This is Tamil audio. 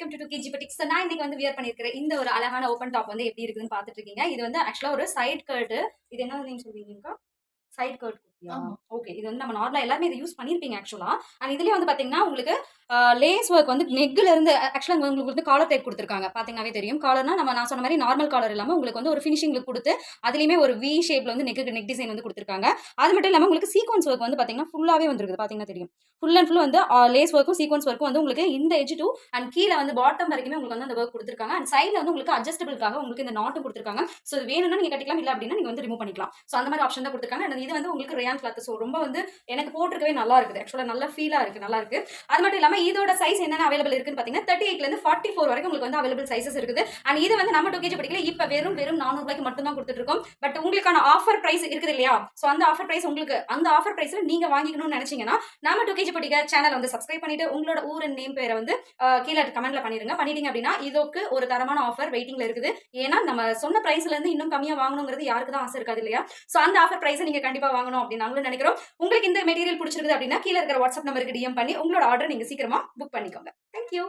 Welcome to 2kg Boutiques. So, நான் இன்னைக்கு வந்து வியர் பண்ணிருக்கிறேன் இந்த ஒரு அழகான ஓப்பன் டாப் வந்து எப்படி இருக்குதுன்னு பாத்துட்டு இருக்கீங்க. இது வந்து ஆக்சுவலா ஒரு சைட் கர்ட். இது என்ன நீங்க சொல்றீங்க? சைட் கர்ட் குர்த்தியா? ஆமா. ஓகே. இது வந்து நம்ம நார்மலா எல்லாருமே இத யூஸ் பண்ணிருப்பீங்க ஆக்சுவலா. அண்ட் இதுலயே வந்து பாத்தீங்கன்னா உங்களுக்கு லேஸ் ஒர்க் வந்து நெக்ல இருந்து ஆக்சுவலா உங்களுக்கு வந்து காலர் டைப் கொடுத்துருக்காங்க. பாத்தீங்கன்னாவே தெரியும். காலர்னா நான் சொன்ன மாதிரி நார்மல் காலர் இல்லாம உங்களுக்கு வந்து ஒரு ஃபினிஷிங் லுக் கொடுத்து அதுலயுமே ஒரு வி ஷேப்ல வந்து நெக் டிசைன் வந்து கொடுத்துருக்காங்க. அது மட்டும் இல்லாம உங்களுக்கு சீக்வன்ஸ் ஒர்க் வந்து பாத்தீங்கன்னா ஃபுல்லாவே வந்துருக்குது. பாத்தீங்கன்னா தெரியும். ஃபுல் அண்ட் ஃபுல் வந்து லேஸ் ஒர்க்கும் சீக்வன்ஸ் ஒர்க்கும் வந்து உங்களுக்கு இந்த எட்ஜ் டு அண்ட் கீழே வந்து பாட்டம் வரைக்குமே உங்களுக்கு வந்து அந்த ஒர்க் கொடுத்துருக்காங்க. அண்ட் சைட்ல வந்து உங்களுக்கு அட்ஜஸ்டபிள்காக உங்களுக்கு இந்த நாட்டும் கொடுத்துருக்காங்க. ஸோ வேணும்னா நீங்க கட்டிக்கலாம், இல்ல அப்படின்னா நீங்க வந்து ரிமூவ் பண்ணிக்கலாம். ஸோ அந்த மாதிரி ஆப்ஷன் தான் கொடுத்துருக்காங்க. And இது வந்து உங்களுக்கு ரேயான் கிளாத். ஸோ ரொம்ப வந்து எனக்கு போட்டிருக்கவே நல்லா இருக்குது. ஆக்சுவலா நல்ல ஃபீலா இருக்கு, நல்லா இருக்கு. அது மட்டும் இல்லாம இதோட சைஸ் என்னென்ன அவைலபிள் இருக்குன்னு பாத்தீங்கன்னா 38ல இருந்து 44 வரைக்கும் உங்களுக்கு வந்து அவைலபிள் சைசஸ் இருக்குது. அண்ட் இது வந்து நம்ம 2kg படிக்கல இப்ப வெறும் 400 ரூபாய்க்கு மட்டும் தான் கொடுத்துட்டு இருக்கோம். பட் உங்களுக்கான ஆஃபர் பிரைஸ் இருக்குது இல்லையா? சோ அந்த ஆஃபர் பிரைஸ் உங்களுக்கு அந்த ஆஃபர் பிரைஸ்ல நீங்க வாங்கிக்கணும்னு நினைச்சீங்கன்னா நம்ம 2kg படிக்க சேனல் வந்து சப்ஸ்கிரைப் பண்ணிட்டு உங்களோட ஊர் அண்ட் நேம் பேரை வந்து கீழே கமெண்ட்ல பண்ணிடுங்க. பண்ணிட்டீங்க அப்படின்னா இதுக்கு ஒரு தரமான ஆஃபர் வெயிட்டிங்ல இருக்குது. ஏன்னா நம்ம சொன்ன பிரைஸ்ல இருந்து இன்னும் கம்மியா வாங்கணுங்கிறது யாருக்கு தான் ஆசை இருக்காது இல்லையா? சோ அந்த ஆஃபர் பிரைஸ் நீங்க கண்டிப்பா வாங்கணும் அப்படின்னு நாங்களும் நினைக்கிறோம். உங்களுக்கு இந்த மெட்டீரியல் பிடிச்சிருக்குது அப்படின்னா கீழே இருக்கிற வாட்ஸ்அப் நம்பருக்கு டிஎம் பண்ணி உங்களோட ஆர்டர் நீங்க சீக்கிரமா புக் பண்ணிக்கோங்க. தேங்க்யூ.